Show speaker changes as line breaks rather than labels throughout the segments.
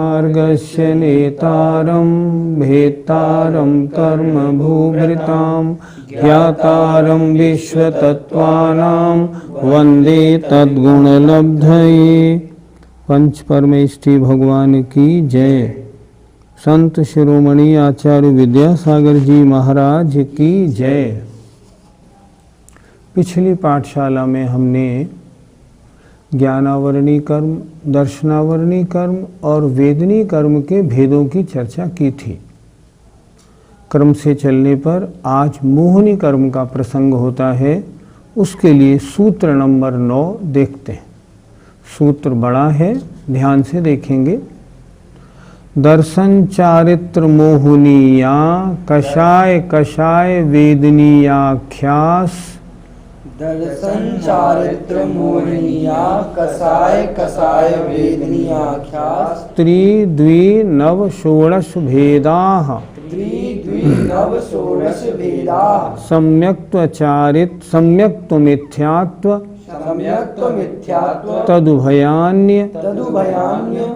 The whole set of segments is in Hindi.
मार्गस्य नेतारं भेत्तारं कर्मभूभृतां ज्ञातारं विश्वतत्त्वानां वन्दे तद्गुणलब्धये। पंच परमेष्ठी भगवान की जय। संत शिरोमणि आचार्य विद्यासागर जी महाराज की जय। पिछली पाठशाला में हमने ज्ञानावरणी कर्म, दर्शनावरणी कर्म और वेदनी कर्म के भेदों की चर्चा की थी। क्रम से चलने पर आज मोहनी कर्म का प्रसंग होता है। उसके लिए सूत्र नंबर 9 देखते हैं। सूत्र बड़ा है, ध्यान से देखेंगे। दर्शन चारित्र मोहनीया कषाय कषाय वेदनीयाख्यास।
दर्शन चारित्र मोहनीया कसाय कसाय वेदनीयाख्यास।
त्रिद्वि नव षोडश भेदाः।
त्रिद्वि नव षोडश भेदाः।
सम्यक्त्वचारित्र सम्यक्त्वमिथ्यात्व
सम्यक्त्व मिथ्यात्व
तदुभयान्य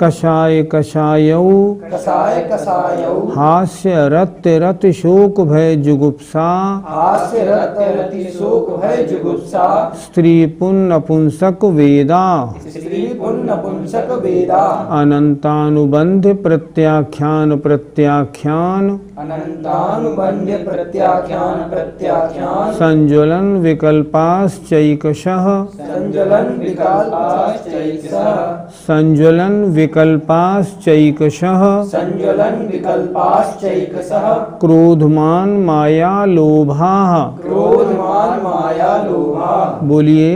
कषाय कषायौ
कसाय कसायौ।
हास्य रत्य रति शोक भय जुगुप्सा।
हास्य रति शोक भय जुगुप्सा।
स्त्री पुण्य पुंसक वेदा।
स्त्री पुण्य पुंसक वेदा।
अनंतानुबंध प्रत्याख्यान प्रत्याख्यान।
अनंतानुबंध प्रत्याख्यान प्रत्याख्यान।
संज्वलन विकल्पाश्चैकशः।
संज्वलन विकल्पाश्चैकशः।
संज्वलन विकल्पाश्चैकशः।
संज्वलन विकल्पाश्चैकशः।
क्रोधमान माया लोभाः।
क्रोधमान माया लोभा।
बोलिए।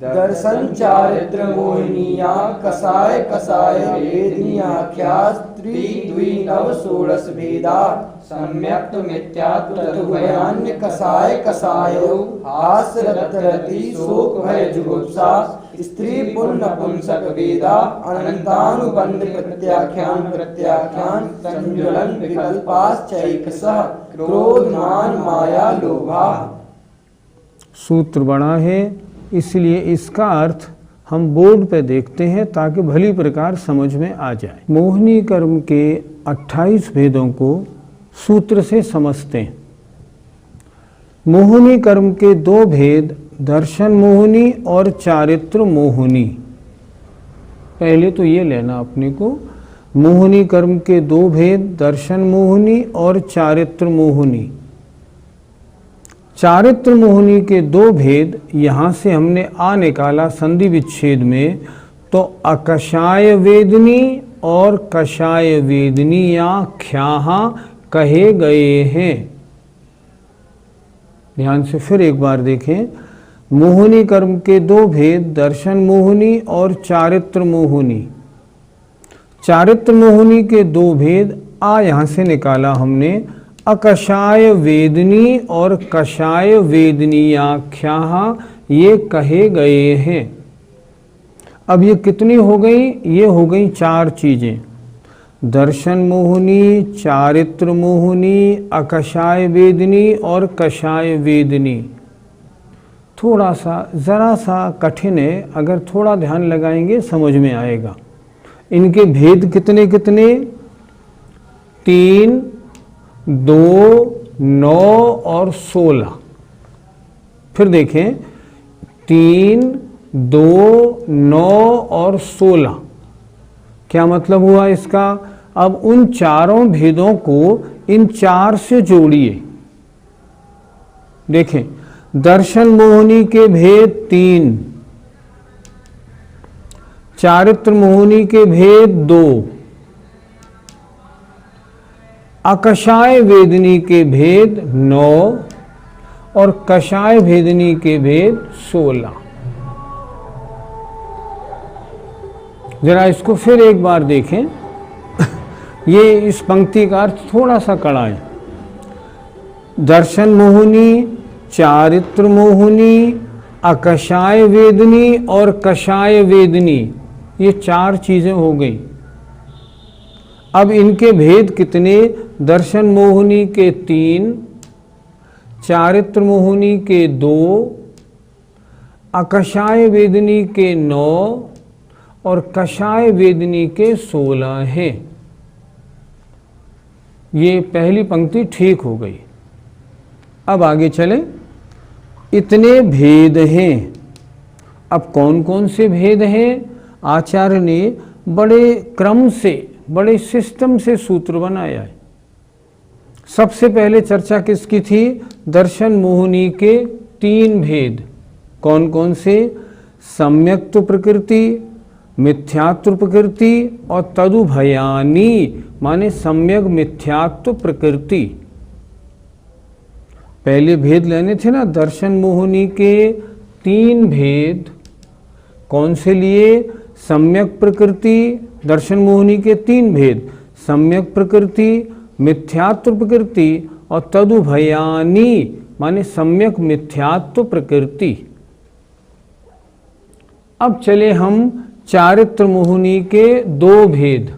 दर्शन चारित्र मोहिनीया कसाय कसाय वेदनीयाख्यास। त्रिद्वि नव षोडश भेदा। सम्यक्त्व मिथ्यात्व तदुभयान्य कसाय कसायो। हास्य रति शोक भय जुगुप्सा। स्त्री पुण्य पुंसक वेदा। अनंतानुबंध प्रत्याख्यान प्रत्याख्यान। संज्वलन विकल्पाश्चैकशः। क्रोधमान माया लोभा।
सूत्र बड़ा है, इसलिए इसका अर्थ हम बोर्ड पे देखते हैं ताकि भली प्रकार समझ में आ जाए। मोहिनी कर्म के 28 भेदों को सूत्र से समझते हैं। मोहिनी कर्म के 2 भेद, दर्शन मोहिनी और चारित्र मोहिनी। पहले तो ये लेना अपने को, मोहिनी कर्म के 2 भेद, दर्शन मोहिनी और चारित्र मोहिनी। चारित्र मोहिनी के 2 भेद यहाँ से हमने आ निकाला संधि विच्छेद में, तो अकषाय वेदनी और कषाय वेदनीयाख्याः कहे गए हैं। ध्यान से फिर एक बार देखें। मोहिनी कर्म के 2 भेद, दर्शन मोहिनी और चारित्र मोहिनी। चारित्र मोहिनी के 2 भेद आ यहाँ से निकाला हमने, अकषाय वेदनी और कषाय वेदनीयाख्याः ये कहे गए हैं। अब ये कितनी हो गई? ये हो गई 4 चीजें। दर्शन मोहिनी, चारित्र मोहिनी, अकषाय वेदनी और कषाय वेदनी। थोड़ा सा जरा सा कठिन है, अगर थोड़ा ध्यान लगाएंगे समझ में आएगा। इनके भेद कितने कितने? 3, 2, 9 और 16। फिर देखें, 3, 2, 9 और 16। क्या मतलब हुआ इसका? अब उन चारों भेदों को इन 4 से जोड़िए। देखें, दर्शन मोहिनी के भेद 3, चारित्र मोहिनी के भेद 2, अकषाय वेदनी के भेद 9 और कषाय वेदनी के भेद 16। जरा इसको फिर एक बार देखें। ये इस पंक्ति का अर्थ थोड़ा सा कड़ा है। दर्शन मोहिनी, चारित्र मोहिनी, अकषाय वेदनी और कषाय वेदनी, ये 4 चीजें हो गई। अब इनके भेद कितने? दर्शन मोहिनी के 3, चारित्र मोहिनी के 2, अकषाय वेदनी के 9 और कषाय वेदनी के 16 हैं। ये पहली पंक्ति ठीक हो गई। अब आगे चलें। इतने भेद हैं। अब कौन कौन से भेद हैं? आचार्य ने बड़े क्रम से, बड़े सिस्टम से सूत्र बनाया है। सबसे पहले चर्चा किसकी थी? दर्शन मोहिनी के 3 भेद। कौन कौन से? सम्यक्त्व प्रकृति, मिथ्यात्व प्रकृति और तदुभयानी, माने सम्यक मिथ्यात्व प्रकृति। पहले भेद लेने थे ना दर्शन मोहिनी के 3 भेद। कौन से लिए? सम्यक प्रकृति, दर्शन मोहिनी के 3 भेद, सम्यक प्रकृति, मिथ्यात्व प्रकृति और तदुभयानी, माने सम्यक मिथ्यात्व प्रकृति। अब चले हम चारित्र मोहिनी के 2 भेद।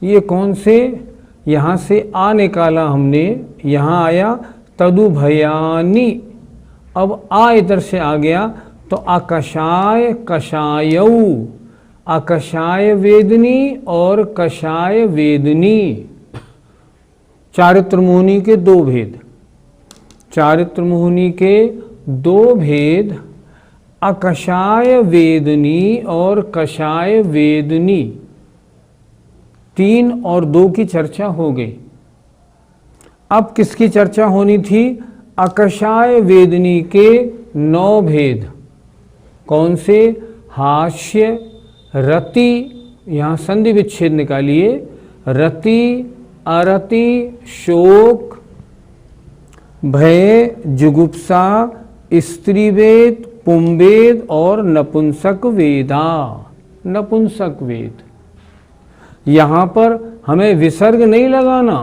ये कौन से? यहाँ से आ निकाला हमने, यहाँ आया तदुभयानी। अब आ इधर से आ गया तो अकषाय कषायऊ, अकषाय वेदनी और कषाय वेदनी। चारित्र मोहिनी के 2 भेद। चारित्र मोहिनी के 2 भेद, अकषाय वेदनी और कषाय वेदनी। 3 और 2 की चर्चा हो गई। अब किसकी चर्चा होनी थी? अकषाय वेदनी के 9 भेद। कौन से? हास्य, रति, यहाँ संधि विच्छेद निकालिए, रति, अरति, शोक, भय, जुगुप्सा, स्त्रीवेद, पुंवेद और नपुंसक वेदा। नपुंसक वेद। यहाँ पर हमें विसर्ग नहीं लगाना,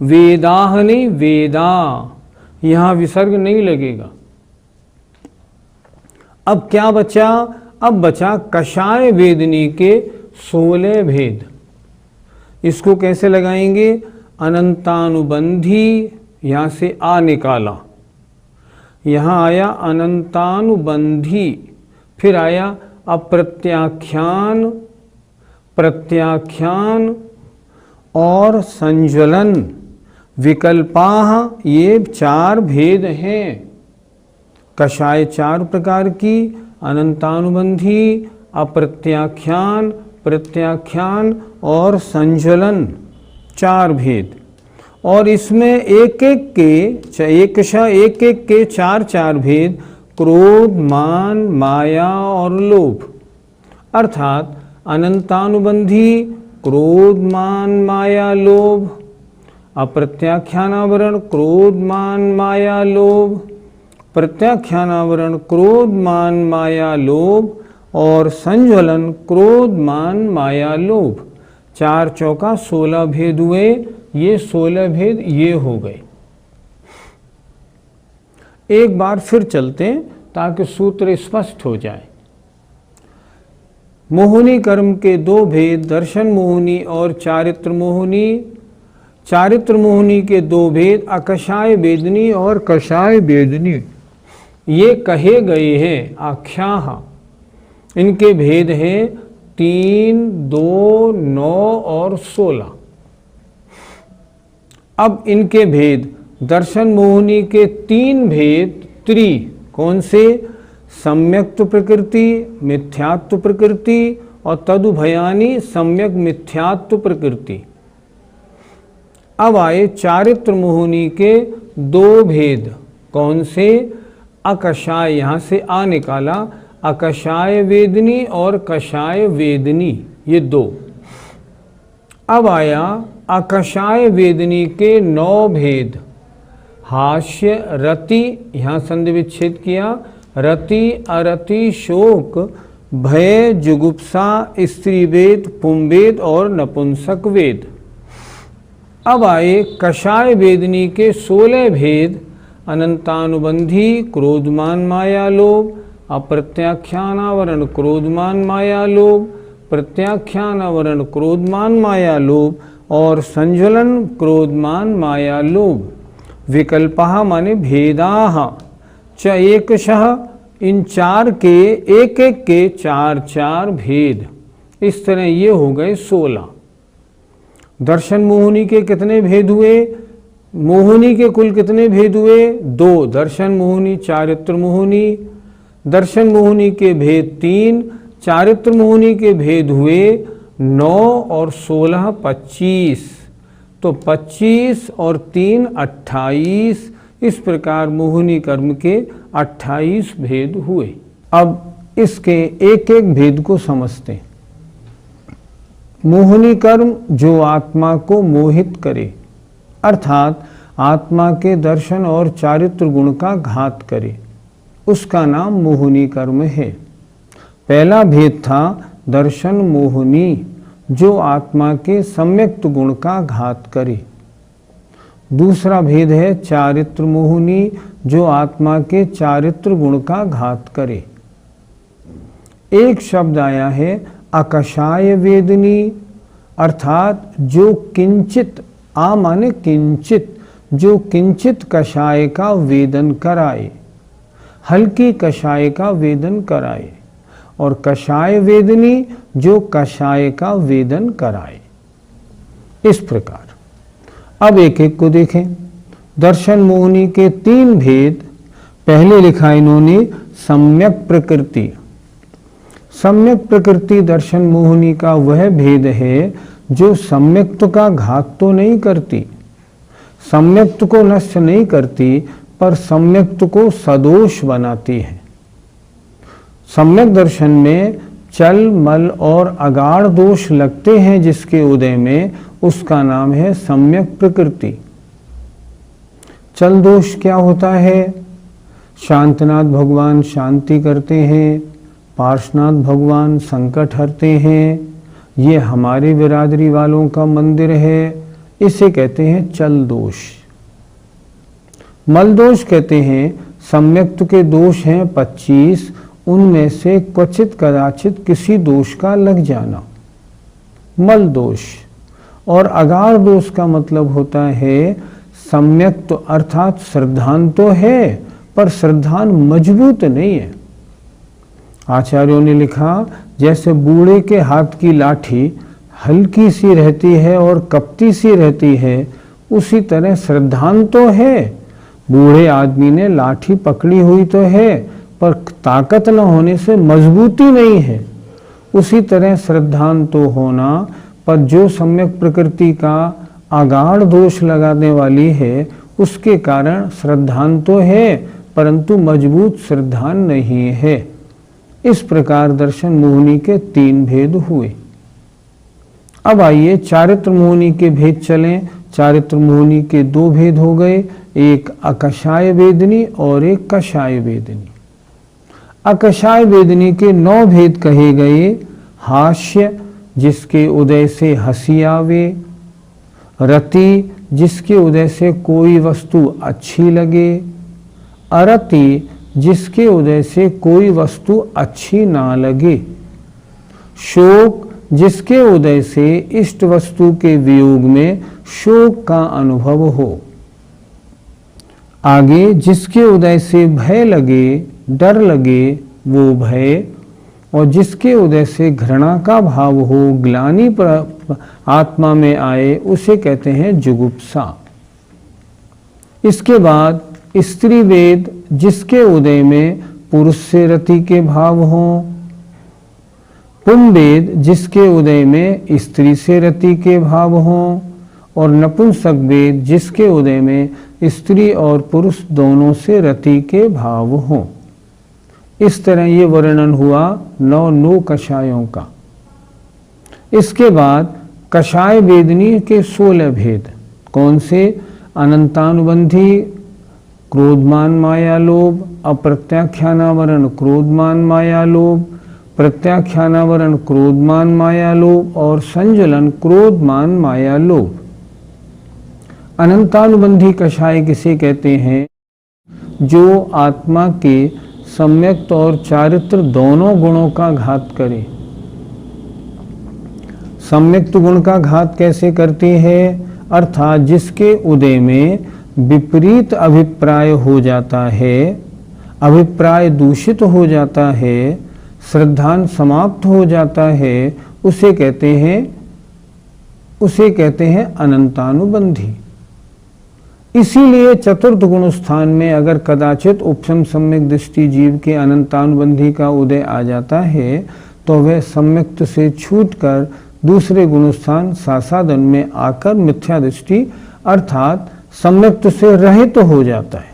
वेदाह नहीं, वेदा, यहाँ विसर्ग नहीं लगेगा। अब क्या बचा? अब बचा कषाय वेदनी के 16 भेद। इसको कैसे लगाएंगे? अनंतानुबंधी, यहाँ से आ निकाला, यहाँ आया अनंतानुबंधी, फिर आया अप्रत्याख्यान, प्रत्याख्यान और संज्वलन, विकल्पाः, ये 4 भेद हैं। कषाय 4 प्रकार की, अनंतानुबंधी, अप्रत्याख्यान, प्रत्याख्यान और संज्वलन, 4 भेद। और इसमें एक एक के 4 भेद, क्रोध, मान, माया और लोभ। अर्थात अनंतानुबंधी, क्रोध, मान, माया, लोभ, अप्रत्याख्यानावरण, क्रोध, मान, माया, लोभ, प्रत्याख्यानावरण, क्रोध, मान, माया, लोभ और संज्वलन, क्रोध, मान, माया, लोभ। 4 चौका 16 भेद हुए। ये 16 भेद ये हो गए। एक बार फिर चलते हैं ताकि सूत्र स्पष्ट हो जाए। मोहिनी कर्म के 2 भेद, दर्शन मोहिनी और चारित्र मोहिनी। चारित्र मोहिनी के 2 भेद, अकषाय वेदनी और कषाय वेदनी, ये कहे गए हैं। आख्याः, इनके भेद हैं 3, 2, 9 और 16। अब इनके भेद, दर्शन मोहिनी के 3 भेद, कौन से? सम्यक्त्व प्रकृति, मिथ्यात्व प्रकृति और तदुभयानी, सम्यक मिथ्यात्व प्रकृति। अब आए चारित्र मोहिनी के 2 भेद। कौन से? अकषाय, यहाँ से आ निकाला, अकषाय वेदनी और कषाय वेदनी, ये 2। अब आया अकषाय वेदनी के 9 भेद। हास्य, रति, यहाँ संधि विच्छेद किया, रति, अरति, शोक, भय, जुगुप्सा, स्त्री वेद, पुंवेद और नपुंसक वेद। अब आए कषाय वेदनी के 16 भेद। अनंतानुबंधी, क्रोधमान माया लोभ, अप्रत्याख्यानावरण क्रोधमान माया लोभ, प्रत्याख्यानावरण क्रोधमान माया लोभ और संज्वलन क्रोधमान माया लोभ। विकल्पः माने भेदाः च एकशः, इन चार के एक एक के चार चार भेद। इस तरह ये हो गए 16। दर्शन मोहिनी के कितने भेद हुए? मोहिनी के कुल कितने भेद हुए? 2। दर्शन मोहिनी, चारित्र मोहिनी। दर्शन मोहिनी के भेद 3, चारित्र मोहिनी के भेद हुए 9 और 16 25। तो 25 और 3 28। इस प्रकार मोहिनी कर्म के 28 भेद हुए। अब इसके एक एक भेद को समझते हैं। मोहिनी कर्म जो आत्मा को मोहित करे, अर्थात आत्मा के दर्शन और चारित्र गुण का घात करे, उसका नाम मोहिनी कर्म है। पहला भेद था दर्शन मोहिनी, जो आत्मा के सम्यक्त गुण का घात करे। दूसरा भेद है चारित्र मोहिनी, जो आत्मा के चारित्र गुण का घात करे। एक शब्द आया है अकषाय वेदनी, अर्थात जो किंचित, आ माने किंचित, जो किंचित कषाय का वेदन कराए, हल्की कषाय का वेदन कराए। और कषाय वेदनी, जो कषाय का वेदन कराए। इस प्रकार अब एक एक को देखें। दर्शन मोहिनी के 3 भेद। पहले लिखा इन्होंने सम्यक प्रकृति। सम्यक प्रकृति दर्शन मोहिनी का वह भेद है जो सम्यक्त का घात तो नहीं करती, सम्यक्त को नष्ट नहीं करती, पर सम्यक्त को सदोष बनाती है। सम्यक दर्शन में चल, मल और अगाढ़ दोष लगते हैं जिसके उदय में, उसका नाम है सम्यक प्रकृति। चल दोष क्या होता है? शांतनाथ भगवान शांति करते हैं, पार्श्वनाथ भगवान संकट हरते हैं। ये हमारे बिरादरी वालों का मंदिर है, इसे कहते हैं चल दोष। मल दोष कहते हैं सम्यक्त के दोष हैं 25, उनमें से क्वचित कदाचित किसी दोष का लग जाना, मल दोष। और अगाढ़ दोष का मतलब होता है सम्यक, तो अर्थात श्रद्धान तो है पर श्रद्धान मजबूत नहीं है। आचार्यों ने लिखा जैसे बूढ़े के हाथ की लाठी हल्की सी रहती है और कपती सी रहती है, उसी तरह श्रद्धान तो है, बूढ़े आदमी ने लाठी पकड़ी हुई तो है पर ताकत न होने से मजबूती नहीं है। उसी तरह श्रद्धान तो होना, पर जो सम्यक प्रकृति का अगाढ़ दोष लगाने वाली है, उसके कारण श्रद्धान तो है परंतु मजबूत श्रद्धान नहीं है। इस प्रकार दर्शन मोहिनी के 3 भेद हुए। अब आइए चारित्र मोहिनी के भेद चलें। चारित्र मोहिनी के 2 भेद हो गए, एक अकषाय वेदनी और एक कषाय वेदनी। अकषाय वेदनी के 9 भेद कहे गए। हास्य, जिसके उदय से हंसी आवे। रति, जिसके उदय से कोई वस्तु अच्छी लगे। अरति, जिसके उदय से कोई वस्तु अच्छी ना लगे। शोक, जिसके उदय से इष्ट वस्तु के वियोग में शोक का अनुभव हो। आगे, जिसके उदय से भय लगे, डर लगे, वो भय। और जिसके उदय से घृणा का भाव हो, ग्लानि पर आत्मा में आए, उसे कहते हैं जुगुप्सा। इसके बाद स्त्री वेद, जिसके उदय में पुरुष से रति के भाव हों। पुंवेद, जिसके उदय में स्त्री से रति के भाव हों। और नपुंसक वेद, जिसके उदय में स्त्री और पुरुष दोनों से रति के भाव हों। इस तरह ये वर्णन हुआ 9 कषायों का। इसके बाद कषाय वेदनी के 16 भेद। कौन से? अनंतानुबंधी क्रोधमान माया लोभ, अप्रत्याख्यानावरण क्रोधमान माया लोभ, प्रत्याख्यानावरण क्रोधमान माया लोभ और संज्वलन क्रोधमान माया लोभ। अनंतानुबंधी कषाय किसे कहते हैं? जो आत्मा के सम्यक्त और चारित्र दोनों गुणों का घात करे। सम्यक्त गुण का घात कैसे करती है? अर्थात जिसके उदय में विपरीत अभिप्राय हो जाता है, अभिप्राय दूषित हो जाता है, श्रद्धान समाप्त हो जाता है, उसे कहते हैं अनंतानुबंधी। इसीलिए चतुर्थ गुण स्थान में अगर कदाचित उपशम सम्यक दृष्टि जीव के अनंतानुबंधी का उदय आ जाता है तो वह सम्यक्त से छूटकर दूसरे गुण स्थान सासादन में आकर मिथ्या दृष्टि अर्थात सम्यक्त से रहित तो हो जाता है।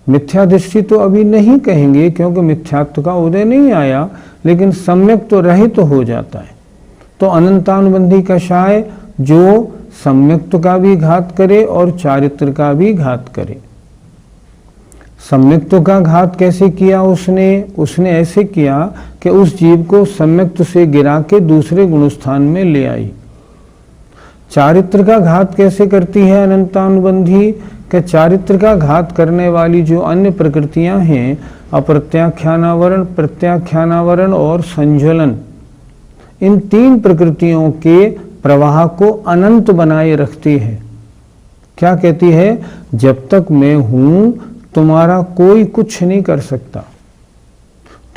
मिथ्या दृष्टि तो अभी नहीं कहेंगे क्योंकि मिथ्यात्व का उदय नहीं आया, लेकिन सम्यक तो रहित तो हो जाता है। तो अनंतानुबंधी कषाय जो सम्यक्त का भी घात करे और चारित्र का भी घात करे। सम्यक्त का घात कैसे किया उसने ऐसे किया कि उस जीव को सम्यक्त से गिरा के दूसरे गुणस्थान में ले आई। चारित्र का घात कैसे करती है अनंतानुबंधी? कि चारित्र का घात करने वाली जो अन्य प्रकृतियां हैं, अप्रत्याख्यानावरण, प्रत्याख्यानावरण और संज्वलन, इन तीन प्रकृतियों के प्रवाह को अनंत बनाए रखती है। क्या कहती है? जब तक मैं हूं तुम्हारा कोई कुछ नहीं कर सकता।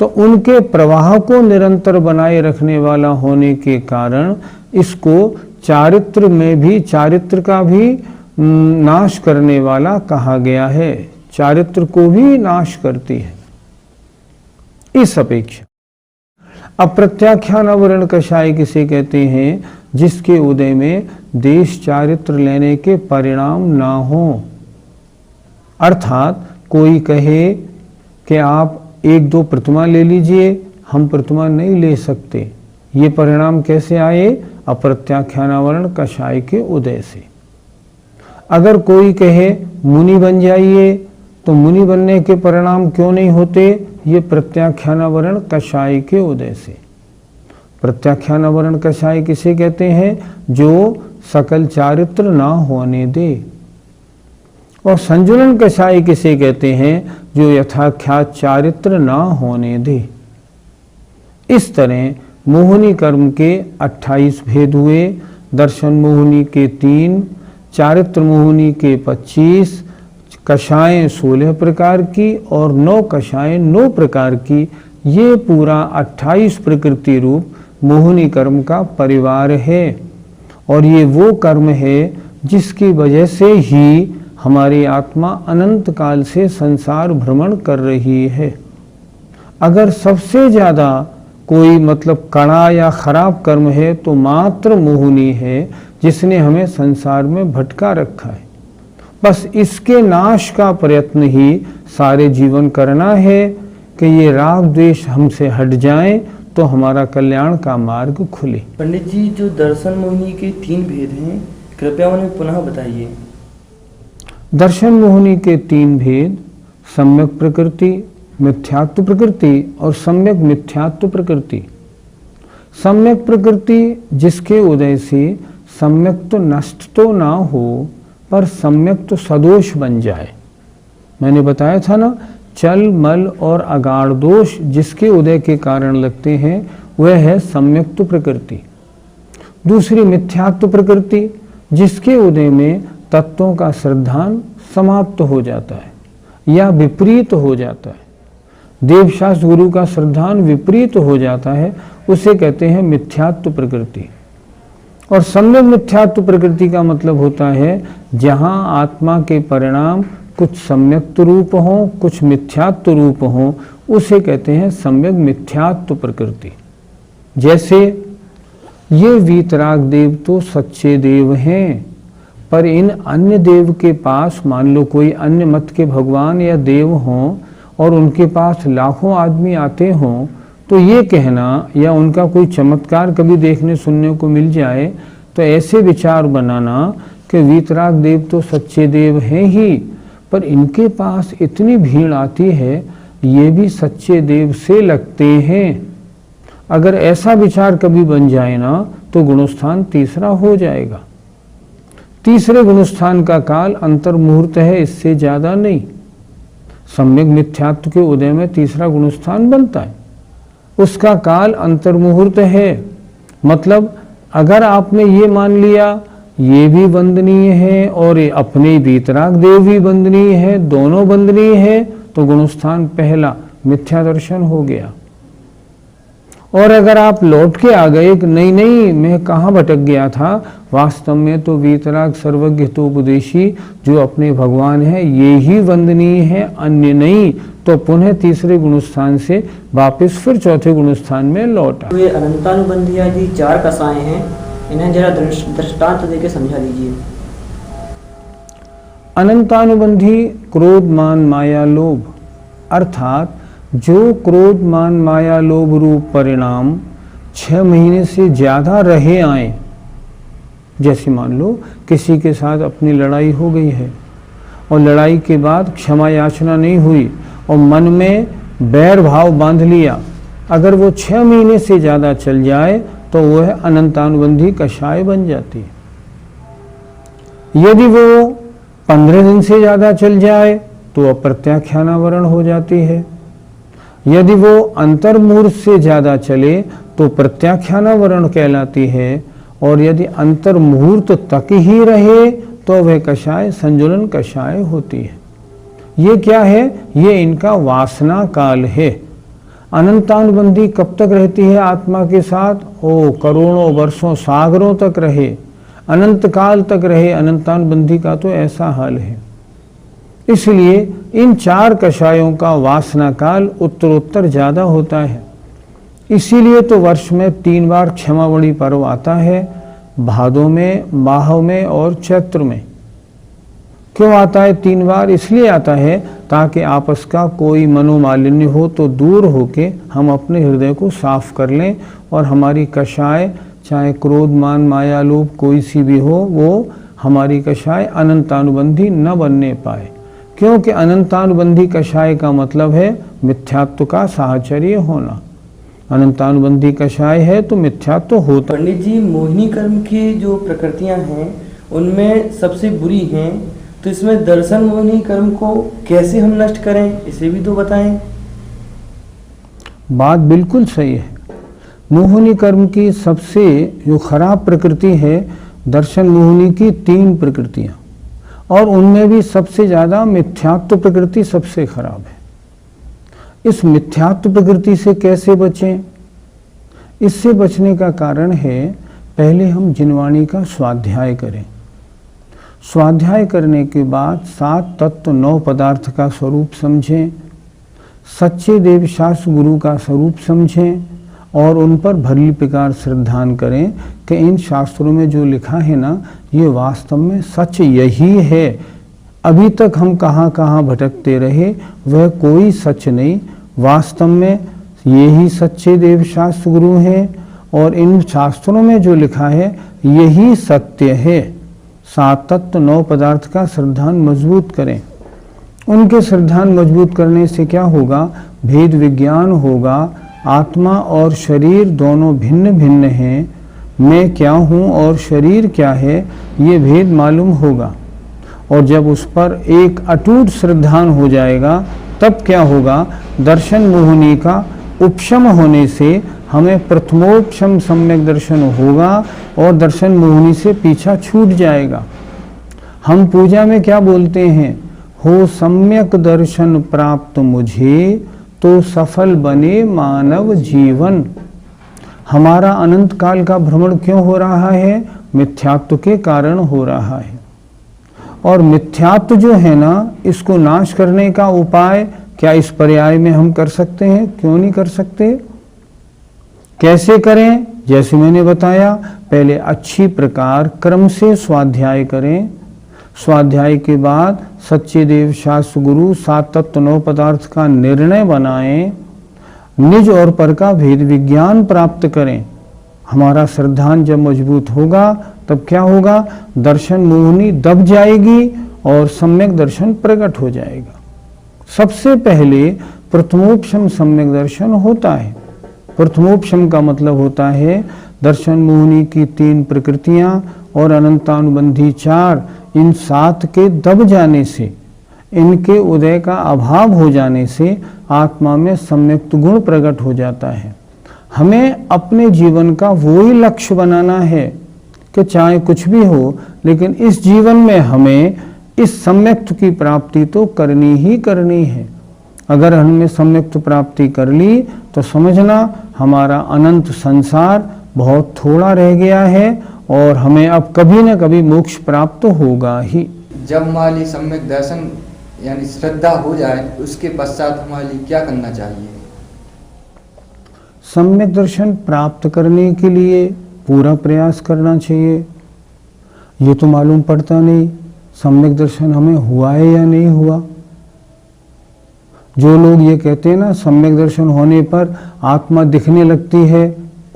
तो उनके प्रवाह को निरंतर बनाए रखने वाला होने के कारण इसको चारित्र में भी, चारित्र का भी नाश करने वाला कहा गया है। चारित्र को भी नाश करती है इस अपेक्षा। अप्रत्याख्यानावरण कषाय किसे कहते हैं? जिसके उदय में देश चारित्र लेने के परिणाम ना हो। अर्थात कोई कहे कि आप एक दो प्रतिमा ले लीजिए, हम प्रतिमा नहीं ले सकते। ये परिणाम कैसे आए? अप्रत्याख्यानावरण कषाय के उदय से। अगर कोई कहे मुनि बन जाइए, तो मुनि बनने के परिणाम क्यों नहीं होते? ये प्रत्याख्यानावरण कषाय के उदय से। प्रत्याख्यानावरण कषाय किसे कहते हैं? जो सकल चारित्र ना होने दे। और संजुलन कषाय किसे कहते हैं? जो यथाख्यात चारित्र ना होने दे। इस तरह मोहिनी कर्म के 28 भेद हुए। दर्शन मोहिनी के 3, चारित्र मोहिनी के 25, कषाएं 16 प्रकार की और 9 कषाएं 9 प्रकार की। ये पूरा 28 प्रकृति रूप मोहिनी कर्म का परिवार है। और ये वो कर्म है जिसकी वजह से ही हमारी आत्मा अनंत काल से संसार भ्रमण कर रही है। अगर सबसे ज्यादा कोई मतलब कड़ा या खराब कर्म है तो मात्र मोहिनी है, जिसने हमें संसार में भटका रखा है। बस इसके नाश का प्रयत्न ही सारे जीवन करना है कि ये राग द्वेष हमसे हट जाएं तो हमारा कल्याण का मार्ग खुले।
पंडित जी, जो दर्शन मोहिनी के 3 भेद हैं, कृपया उन्हें पुनः बताइए।
दर्शन मोहिनी के 3 भेद सम्यक प्रकृति, मिथ्यात्व प्रकृति और सम्यक मिथ्यात्व प्रकृति। सम्यक प्रकृति जिसके उदय से सम्यक तो नष्ट तो ना हो पर सम्यक तो सदोष बन जाए। मैंने बताया था ना, चल मल और अगाढ़ दोष जिसके उदय के कारण लगते हैं वह है सम्यक्त प्रकृति। दूसरी मिथ्यात्व प्रकृति जिसके उदय में तत्वों का श्रद्धान समाप्त हो जाता है या विपरीत हो जाता है। देवशास्त्र गुरु का श्रद्धान विपरीत हो जाता है, उसे कहते हैं मिथ्यात्व प्रकृति। और सम्यक मिथ्यात्व प्रकृति का मतलब होता है जहां आत्मा के परिणाम कुछ सम्यक्त रूप हों, कुछ मिथ्यात्व रूप हों, उसे कहते हैं सम्यक मिथ्यात्व प्रकृति। जैसे ये वीतराग देव तो सच्चे देव हैं, पर इन अन्य देव के पास मान लो कोई अन्य मत के भगवान या देव हों और उनके पास लाखों आदमी आते हों, तो ये कहना या उनका कोई चमत्कार कभी देखने सुनने को मिल जाए तो ऐसे विचार बनाना कि वीतराग देव तो सच्चे देव हैं ही, पर इनके पास इतनी भीड़ आती है, ये भी सच्चे देव से लगते हैं। अगर ऐसा विचार कभी बन जाए ना तो गुणस्थान तीसरा हो जाएगा। तीसरे गुणस्थान का काल अंतर्मुहूर्त है, इससे ज्यादा नहीं। सम्यक मिथ्यात्व के उदय में तीसरा गुणस्थान बनता है, उसका काल अंतर्मुहूर्त है। मतलब अगर आपने ये मान लिया ये भी वंदनीय है और ये अपने वीतराग देव भी वंदनीय है, दोनों वंदनीय है, तो गुणस्थान पहला मिथ्या दर्शन हो गया। और अगर आप लौट के आ गए कि नहीं नहीं मैं कहाँ भटक गया था, वास्तव में तो वीतराग सर्वज्ञ तो उपदेशी जो अपने भगवान है ये ही वंदनीय है, अन्य नहीं, तो पुनः तीसरे गुणस्थान से वापस फिर चौथे गुणस्थान में लौटा।
ये अनंतानुबंधी आदि 4 कसाएं हैं, इन्हें जरा दृष्टांत देके समझा दीजिए।
अनंतानुबंधी क्रोध मान माया लोभ, अर्थात जो क्रोध मान माया लोभ रूप परिणाम 6 महीने से ज्यादा रहे आए। जैसे मान लो किसी के साथ अपनी लड़ाई हो गई है और लड़ाई के बाद क्षमा याचना नहीं हुई और मन में बैर भाव बांध लिया, अगर वो 6 महीने से ज्यादा चल जाए तो वह अनंतानुबंधी कषाय बन जाती है। यदि वो 15 दिन से ज्यादा चल जाए तो अप्रत्याख्यानावरण हो जाती है। यदि वो अंतर्मुहूर्त से ज्यादा चले तो प्रत्याख्यानावरण कहलाती है, और यदि अंतर्मुहूर्त तक ही रहे तो वह कषाय संजुलन कषाय होती है। ये क्या है? ये इनका वासना काल है। अनंतानुबंधी कब तक रहती है आत्मा के साथ? ओ करोड़ों वर्षों सागरों तक रहे, अनंत काल तक रहे। अनंतानुबंधी का तो ऐसा हाल है। इसलिए इन 4 कषायों का वासना काल उत्तरोत्तर ज्यादा होता है। इसीलिए तो वर्ष में 3 बार क्षमावणी पर्व आता है, भादों में, माह में और चैत्र में। क्यों आता है 3 बार? इसलिए आता है ताकि आपस का कोई मनोमालिन्य हो तो दूर होके हम अपने हृदय को साफ कर लें और हमारी कषाय, चाहे क्रोध मान माया लोभ कोई सी भी हो, वो हमारी कषाय अनंतानुबंधी न बनने पाए। क्योंकि अनंतानुबंधी कषाय का मतलब है मिथ्यात्व का साहचर्य होना। अनंतानुबंधी कषाय है तो मिथ्यात्व होता।
पंडित जी, मोहिनी कर्म की जो प्रकृतियां हैं उनमें सबसे बुरी हैं, तो इसमें दर्शन मोहिनी कर्म को कैसे हम नष्ट करें, इसे भी तो बताएं।
बात बिल्कुल सही है। मोहिनी कर्म की सबसे जो खराब प्रकृति है, दर्शन मोहिनी की 3 प्रकृतियां, और उनमें भी सबसे ज्यादा मिथ्यात्व प्रकृति सबसे खराब है। इस मिथ्यात्व प्रकृति से कैसे बचें? इससे बचने का कारण है पहले हम जिनवाणी का स्वाध्याय करें। स्वाध्याय करने के बाद 7 तत्व 9 पदार्थ का स्वरूप समझें, सच्चे देवशास्त्र गुरु का स्वरूप समझें और उन पर भली प्रकार श्रद्धान करें कि इन शास्त्रों में जो लिखा है ना, ये वास्तव में सच यही है। अभी तक हम कहाँ कहाँ भटकते रहे, वह कोई सच नहीं, वास्तव में ये ही सच्चे देवशास्त्र गुरु हैं और इन शास्त्रों में जो लिखा है यही सत्य है। 7 तत्व 9 पदार्थ का श्रद्धान मजबूत करें। उनके श्रद्धान मजबूत करने से क्या होगा? भेद विज्ञान होगा। आत्मा और शरीर दोनों भिन्न भिन्न हैं। मैं क्या हूँ और शरीर क्या है, ये भेद मालूम होगा। और जब उस पर एक अटूट श्रद्धान हो जाएगा तब क्या होगा? दर्शन मोहिनी का उपशम होने से हमें प्रथमोपशम सम्यक दर्शन होगा और दर्शन मोहिनी से पीछा छूट जाएगा। हम पूजा में क्या बोलते हैं? हो सम्यक दर्शन प्राप्त मुझे तो सफल बने मानव जीवन। हमारा अनंत काल का भ्रमण क्यों हो रहा है? मिथ्यात्व के कारण हो रहा है। और मिथ्यात्व जो है ना, इसको नाश करने का उपाय क्या इस पर्याय में हम कर सकते हैं? क्यों नहीं कर सकते? कैसे करें? जैसे मैंने बताया, पहले अच्छी प्रकार क्रम से स्वाध्याय करें। स्वाध्याय के बाद सच्चे देव शास्त्र गुरु 7 तत्व 9 पदार्थ का निर्णय बनाएं, निज और पर का भेद विज्ञान प्राप्त करें। हमारा श्रद्धान जब मजबूत होगा तब क्या होगा? दर्शन मोहिनी दब जाएगी और सम्यक दर्शन प्रकट हो जाएगा। सबसे पहले प्रथमोपशम सम्यक दर्शन होता है। प्रथमोपशम का मतलब होता है दर्शन मोहिनी की 3 प्रकृतियां और अनंतानुबंधी 4, इन 7 के दब जाने से, इनके उदय का अभाव हो जाने से आत्मा में सम्यक्त गुण प्रकट हो जाता है। हमें अपने जीवन का वही लक्ष्य बनाना है कि चाहे कुछ भी हो, लेकिन इस जीवन में हमें इस सम्यक्त की प्राप्ति तो करनी ही करनी है। अगर हमने सम्यक्त प्राप्ति कर ली तो समझना हमारा अनंत संसार बहुत थोड़ा रह गया है और हमें अब कभी न कभी मोक्ष प्राप्त होगा ही।
जब हमारे लिए सम्यक दर्शन यानी श्रद्धा हो जाए, उसके पश्चात हमारे लिए क्या करना चाहिए?
सम्यक दर्शन प्राप्त करने के लिए पूरा प्रयास करना चाहिए। ये तो मालूम पड़ता नहीं सम्यक दर्शन हमें हुआ है या नहीं हुआ। जो लोग ये कहते हैं ना सम्यक दर्शन होने पर आत्मा दिखने लगती है,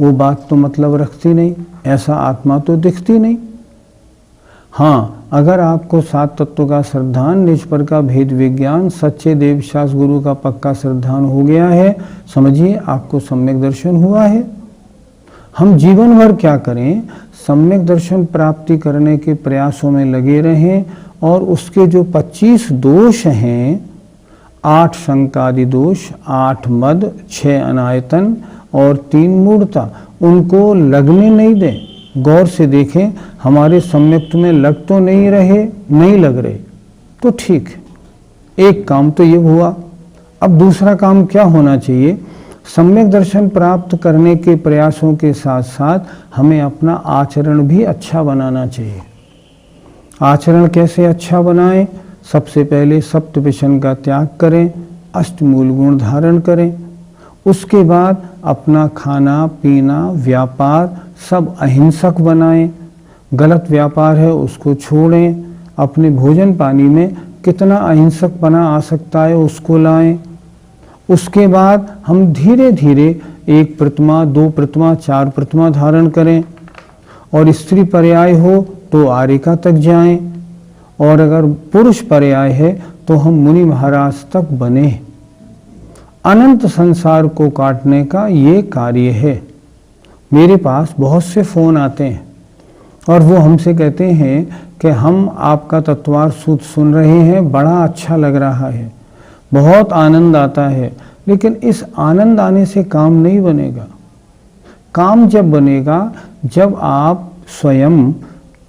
वो बात तो मतलब रखती नहीं। ऐसा आत्मा तो दिखती नहीं। हाँ, अगर आपको 7 तत्वों का श्रद्धान, निज पर का भेद विज्ञान, सच्चे देवशास गुरु का पक्का श्रद्धान हो गया है, समझिए आपको सम्यक दर्शन हुआ है। हम जीवन भर क्या करें? सम्यक दर्शन प्राप्ति करने के प्रयासों में लगे रहें और उसके जो 25 दोष हैं, 8 शंकादि दोष, 8 मद, 6 अनायतन और 3 मूढ़ता, उनको लगने नहीं दें। गौर से देखें, हमारे सम्यक्त में लग तो नहीं रहे, नहीं लग रहे तो ठीक है। एक काम तो ये हुआ। अब दूसरा काम क्या होना चाहिए? सम्यक दर्शन प्राप्त करने के प्रयासों के साथ साथ हमें अपना आचरण भी अच्छा बनाना चाहिए। आचरण कैसे अच्छा बनाएं? सबसे पहले सप्तविशन का त्याग करें, अष्टमूल गुण धारण करें। उसके बाद अपना खाना पीना व्यापार सब अहिंसक बनाएं। गलत व्यापार है उसको छोड़ें। अपने भोजन पानी में कितना अहिंसक बना आ सकता है उसको लाएं। उसके बाद हम धीरे धीरे 1 प्रतिमा, 2 प्रतिमा, 4 प्रतिमा धारण करें और स्त्री पर्याय हो तो आरिका तक जाएं और अगर पुरुष पर्याय है तो हम मुनि महाराज तक बने। अनंत संसार को काटने का ये कार्य है। मेरे पास बहुत से फ़ोन आते हैं और वो हमसे कहते हैं कि हम आपका तत्वार सूत्र सुन रहे हैं, बड़ा अच्छा लग रहा है, बहुत आनंद आता है, लेकिन इस आनंद आने से काम नहीं बनेगा। काम जब बनेगा जब आप स्वयं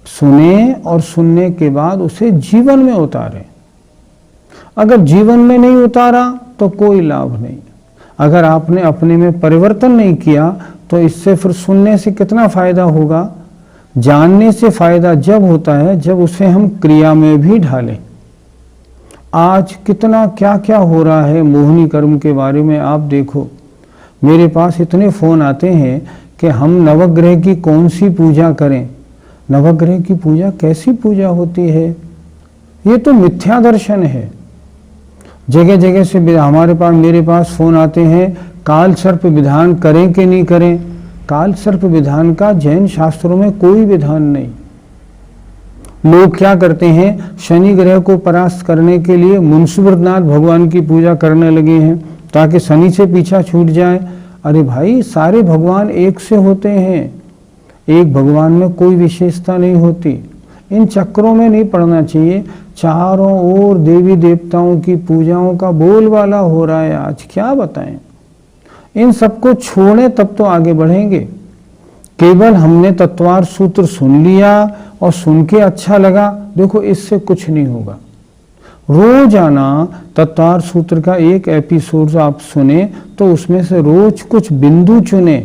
सुने और सुनने के बाद उसे जीवन में उतारें। अगर जीवन में नहीं उतारा तो कोई लाभ नहीं। अगर आपने अपने में परिवर्तन नहीं किया तो इससे फिर सुनने से कितना फायदा होगा? जानने से फायदा जब होता है जब उसे हम क्रिया में भी ढालें। आज कितना क्या क्या हो रहा है मोहिनी कर्म के बारे में आप देखो। मेरे पास इतने फ़ोन आते हैं कि हम नवग्रह की कौन सी पूजा करें। नवग्रह की पूजा कैसी पूजा होती है? ये तो मिथ्या दर्शन है। जगह जगह से मेरे पास फ़ोन आते हैं, काल सर्प विधान करें कि नहीं करें। काल सर्प विधान का जैन शास्त्रों में कोई विधान नहीं। लोग क्या करते हैं, शनि ग्रह को परास्त करने के लिए मुंशीवरनाथ भगवान की पूजा करने लगे हैं ताकि शनि से पीछा छूट जाए। अरे भाई, सारे भगवान एक से होते हैं, एक भगवान में कोई विशेषता नहीं होती। इन चक्रों में नहीं पड़ना चाहिए। चारों ओर देवी देवताओं की पूजाओं का बोलबाला हो रहा है आज, क्या बताएं। इन सबको छोड़ें तब तो आगे बढ़ेंगे। केवल हमने तत्वार सूत्र सुन लिया और सुन के अच्छा लगा, देखो इससे कुछ नहीं होगा। रोजाना तत्वार सूत्र का एक एपिसोड आप सुने तो उसमें से रोज कुछ बिंदु चुने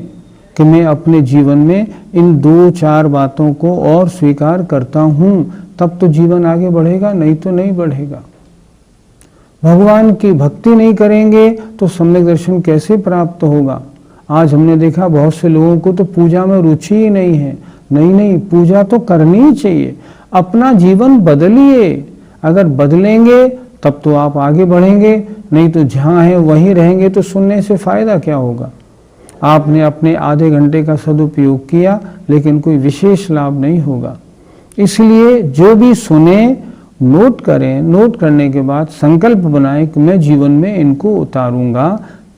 कि मैं अपने जीवन में इन 2-4 बातों को और स्वीकार करता हूं, तब तो जीवन आगे बढ़ेगा, नहीं तो नहीं बढ़ेगा। भगवान की भक्ति नहीं करेंगे तो सम्यक दर्शन कैसे प्राप्त होगा? आज हमने देखा बहुत से लोगों को तो पूजा में रुचि ही नहीं है। नहीं, पूजा तो करनी ही चाहिए। अपना जीवन बदलिए। अगर बदलेंगे तब तो आप आगे बढ़ेंगे, नहीं तो जहाँ हैं वहीं रहेंगे तो सुनने से फायदा क्या होगा? आपने अपने आधे घंटे का सदुपयोग किया लेकिन कोई विशेष लाभ नहीं होगा। इसलिए जो भी सुने नोट करें, नोट करने के बाद संकल्प बनाएं कि मैं जीवन में इनको उतारूंगा,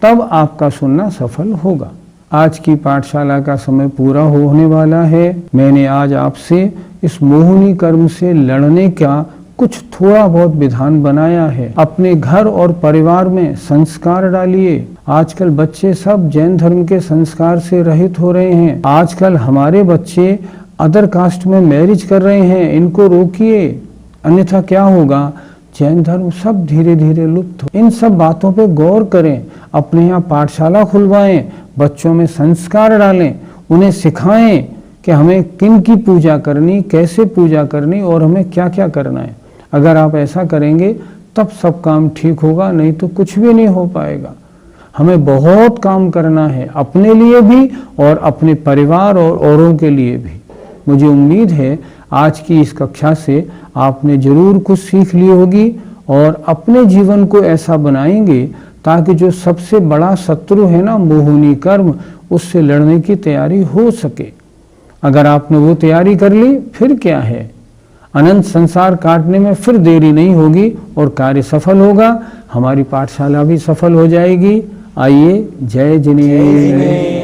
तब आपका सुनना सफल होगा। आज की पाठशाला का समय पूरा होने वाला है। मैंने आज आपसे इस मोहिनी कर्म से लड़ने का कुछ थोड़ा बहुत विधान बनाया है। अपने घर और परिवार में संस्कार डालिए। आजकल बच्चे सब जैन धर्म के संस्कार से रहित हो रहे हैं। आजकल हमारे बच्चे अदर कास्ट में मैरिज कर रहे हैं, इनको रोकिए, अन्यथा क्या होगा, जैन धर्म सब धीरे धीरे लुप्त हो। इन सब बातों पे गौर करें, अपने यहाँ पाठशाला खुलवाएं, बच्चों में संस्कार डालें, उन्हें सिखाएं कि हमें किन की पूजा करनी, कैसे पूजा करनी और हमें क्या क्या करना है। अगर आप ऐसा करेंगे तब सब काम ठीक होगा, नहीं तो कुछ भी नहीं हो पाएगा। हमें बहुत काम करना है, अपने लिए भी और अपने परिवार और औरों के लिए भी। मुझे उम्मीद है आज की इस कक्षा से आपने जरूर कुछ सीख ली होगी और अपने जीवन को ऐसा बनाएंगे ताकि जो सबसे बड़ा शत्रु है ना मोहिनी कर्म, उससे लड़ने की तैयारी हो सके। अगर आपने वो तैयारी कर ली फिर क्या है, अनंत संसार काटने में फिर देरी नहीं होगी और कार्य सफल होगा, हमारी पाठशाला भी सफल हो जाएगी। आइए, जय जिनेन्द्र।